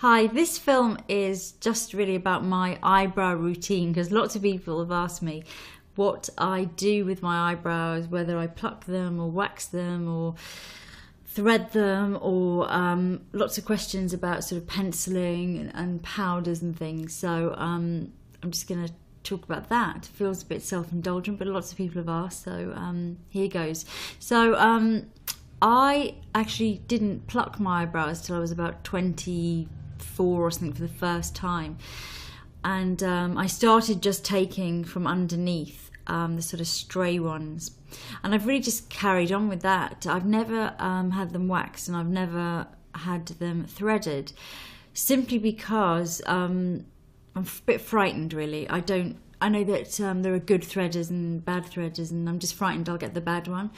Hi, this film is just really about my eyebrow routine because lots of people have asked me what I do with my eyebrows, whether I pluck them or wax them or thread them, or lots of questions about sort of penciling and powders and things. So I'm just going to talk about that. It feels a bit self-indulgent, but lots of people have asked, so here goes. So I actually didn't pluck my eyebrows till I was about 24 or something for the first time, and I started just taking from underneath the sort of stray ones, and I've really just carried on with that. I've never had them waxed and I've never had them threaded, simply because I'm a bit frightened really. I know that there are good threaders and bad threaders, and I'm just frightened I'll get the bad one,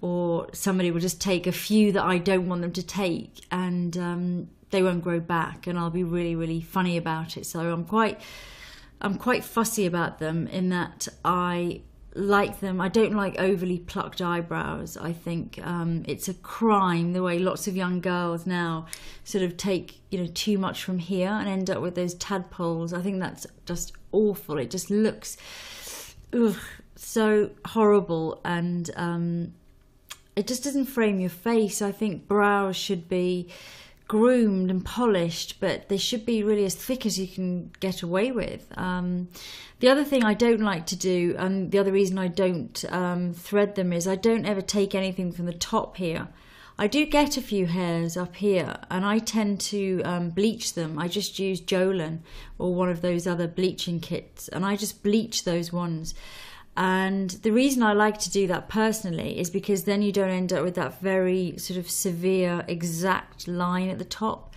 or somebody will just take a few that I don't want them to take, and they won't grow back, and I'll be really funny about it. So I'm quite fussy about them, in that I like them. I don't like overly plucked eyebrows. I think it's a crime the way lots of young girls now sort of take too much from here and end up with those tadpoles. I think that's just awful. It just looks so horrible, and it just doesn't frame your face. I think brows should be groomed and polished, but they should be really as thick as you can get away with. The other thing I don't like to do, and the other reason I don't thread them, is I don't ever take anything from the top here. I do get a few hairs up here, and I tend to bleach them. I just use Jolin or one of those other bleaching kits, and I just bleach those ones. And the reason I like to do that personally is because then you don't end up with that very sort of severe exact line at the top,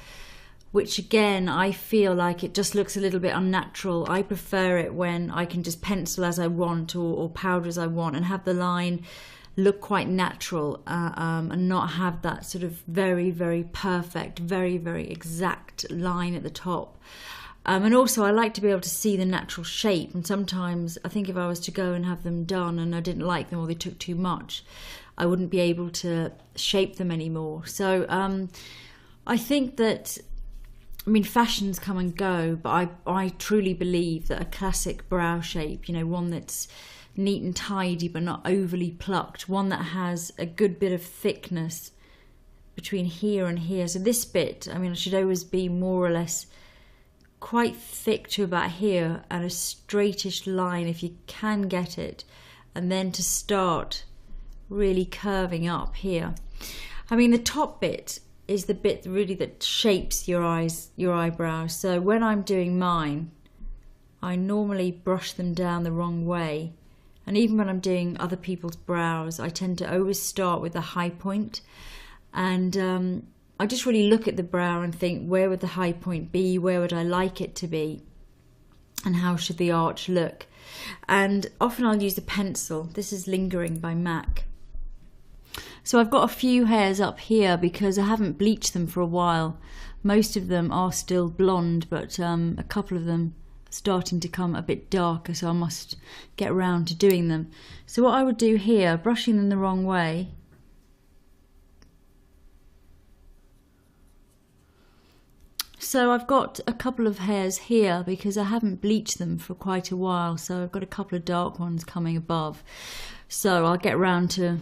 which again I feel like it just looks a little bit unnatural. I prefer it when I can just pencil as I want, or powder as I want, and have the line look quite natural, and not have that sort of very perfect, very exact line at the top. And also I like to be able to see the natural shape, and sometimes I think if I was to go and have them done and I didn't like them, or they took too much, I wouldn't be able to shape them anymore. So I think that, I mean, fashions come and go, but I truly believe that a classic brow shape, one that's neat and tidy but not overly plucked, one that has a good bit of thickness between here and here. So this bit, I mean, it should always be more or less quite thick to about here, and a straightish line if you can get it, and then to start really curving up here. I mean, the top bit is the bit really that shapes your eyebrows. So when I'm doing mine, I normally brush them down the wrong way, and even when I'm doing other people's brows, I tend to always start with the high point, and I just really look at the brow and think, where would the high point be? Where would I like it to be? And how should the arch look? And often I'll use a pencil. This is Lingering by MAC. So I've got a few hairs up here because I haven't bleached them for a while. Most of them are still blonde, but a couple of them are starting to come a bit darker, so I must get around to doing them. So what I would do here, brushing them the wrong way, so I've got a couple of hairs here because I haven't bleached them for quite a while, so I've got a couple of dark ones coming above. So I'll get around to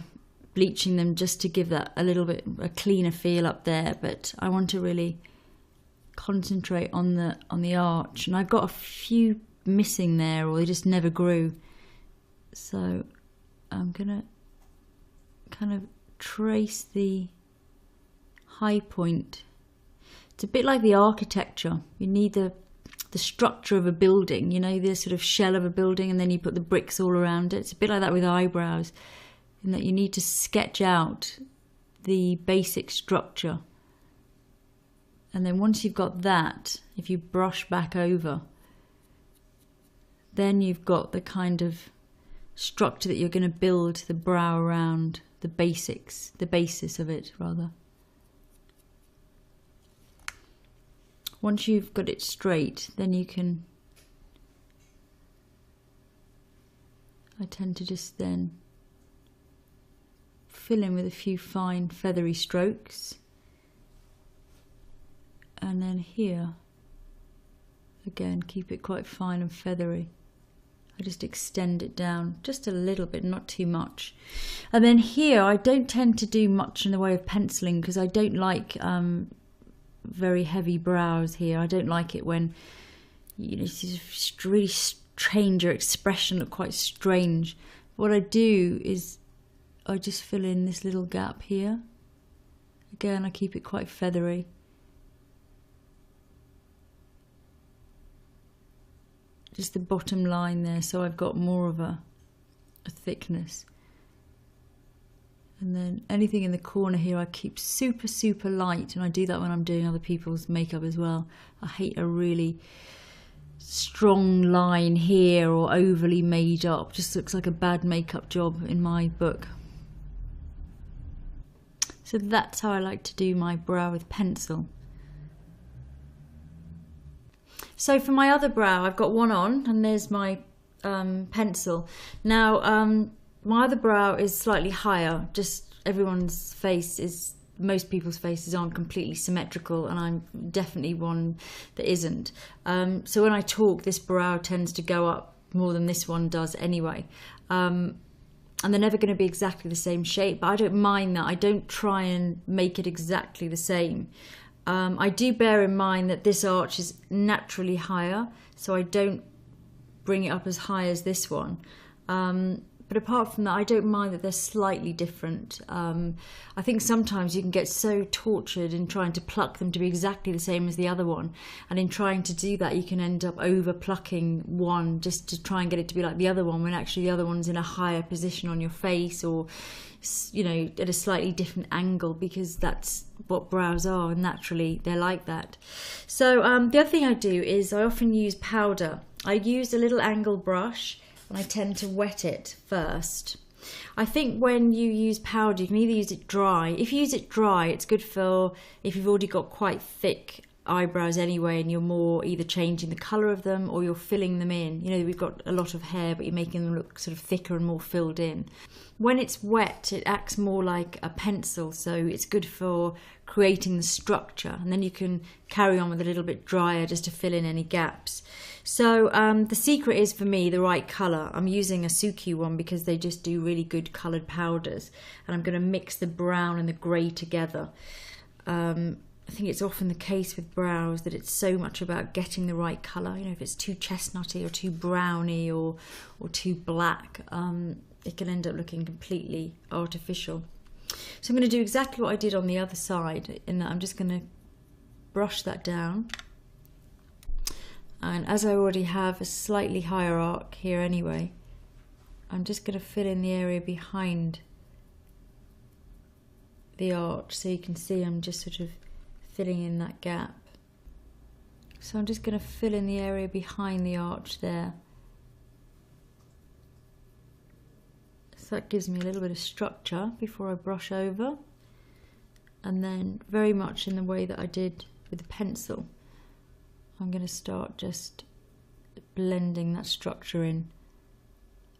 bleaching them just to give that a little bit a cleaner feel up there, but I want to really concentrate on the arch, and I've got a few missing there, or they just never grew. So I'm gonna kind of trace the high point. It's a bit like the architecture. You need the structure of a building, the sort of shell of a building, and then you put the bricks all around it. It's a bit like that with eyebrows, in that you need to sketch out the basic structure. And then once you've got that, if you brush back over, then you've got the kind of structure that you're going to build the brow around, the basis of it, rather. Once you've got it straight, then you can, I tend to just then fill in with a few fine feathery strokes, And then here, again, keep it quite fine and feathery. I just extend it down just a little bit, not too much. And then here, I don't tend to do much in the way of penciling because I don't like very heavy brows here. I don't like it when, you know, you really change your expression, look quite strange. What I do is I just fill in this little gap here. Again, I keep it quite feathery. Just the bottom line there, so I've got more of a thickness. And then anything in the corner here I keep super, super light, and I do that when I'm doing other people's makeup as well. I hate a really strong line here or overly made up. Just looks like a bad makeup job in my book. So that's how I like to do my brow with pencil. So for my other brow, I've got one on, and there's my pencil. Now, my other brow is slightly higher. Just everyone's face is, most people's faces aren't completely symmetrical, and I'm definitely one that isn't. So when I talk, this brow tends to go up more than this one does anyway. And they're never going to be exactly the same shape, but I don't mind that. I don't try and make it exactly the same. I do bear in mind that this arch is naturally higher, so I don't bring it up as high as this one. But apart from that, I don't mind that they're slightly different. I think sometimes you can get so tortured in trying to pluck them to be exactly the same as the other one. And in trying to do that, you can end up over plucking one just to try and get it to be like the other one, when actually the other one's in a higher position on your face, or, you know, at a slightly different angle, because that's what brows are, and naturally they're like that. So the other thing I do is I often use powder. I use a little angle brush, and I tend to wet it first. I think when you use powder, you can either use it dry. If you use it dry, it's good for if you've already got quite thick eyebrows anyway, and you're more either changing the colour of them or you're filling them in. You know, we've got a lot of hair, but you're making them look sort of thicker and more filled in. When it's wet, it acts more like a pencil, so it's good for creating the structure, and then you can carry on with a little bit drier just to fill in any gaps. So the secret is, for me, the right colour. I'm using a Suki one because they just do really good coloured powders, and I'm going to mix the brown and the grey together. I think it's often the case with brows that it's so much about getting the right colour. You know, if it's too chestnutty or too browny or too black, it can end up looking completely artificial. So I'm going to do exactly what I did on the other side, in that I'm just going to brush that down. And as I already have a slightly higher arc here anyway, I'm just going to fill in the area behind the arch, so you can see I'm just sort of filling in that gap. So I'm just going to fill in the area behind the arch there. So that gives me a little bit of structure before I brush over. And then, very much in the way that I did with the pencil, I'm going to start just blending that structure in.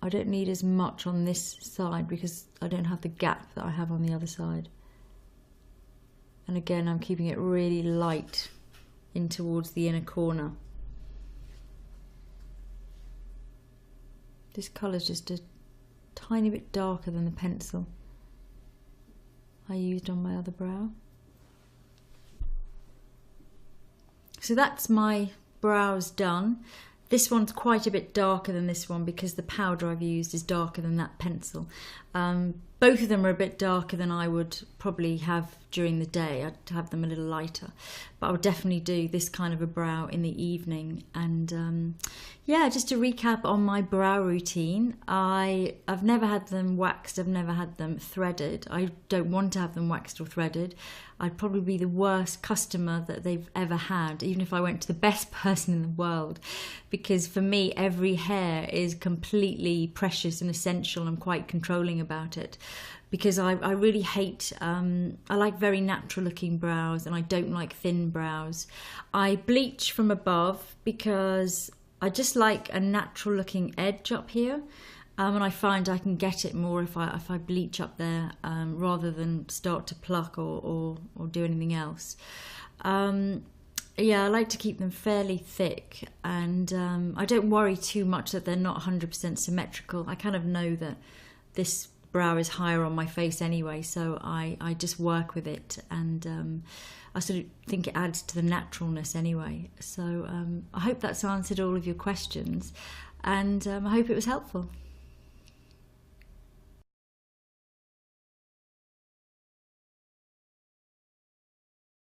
I don't need as much on this side because I don't have the gap that I have on the other side. And again, I'm keeping it really light in towards the inner corner. This colour's just a tiny bit darker than the pencil I used on my other brow. So that's my brows done. This one's quite a bit darker than this one because the powder I've used is darker than that pencil. Both of them are a bit darker than I would probably have during the day. I'd have them a little lighter. But I would definitely do this kind of a brow in the evening. And yeah, just to recap on my brow routine, I've never had them waxed, I've never had them threaded. I don't want to have them waxed or threaded. I'd probably be the worst customer that they've ever had, even if I went to the best person in the world, because for me every hair is completely precious and essential. I'm quite controlling about it because I really hate, I like very natural looking brows and I don't like thin brows. I bleach from above because I just like a natural looking edge up here. And I find I can get it more if I bleach up there rather than start to pluck or do anything else. Yeah, I like to keep them fairly thick, and I don't worry too much that they're not 100% symmetrical. I kind of know that this brow is higher on my face anyway, so I just work with it, and I sort of think it adds to the naturalness anyway. So I hope that's answered all of your questions, and I hope it was helpful.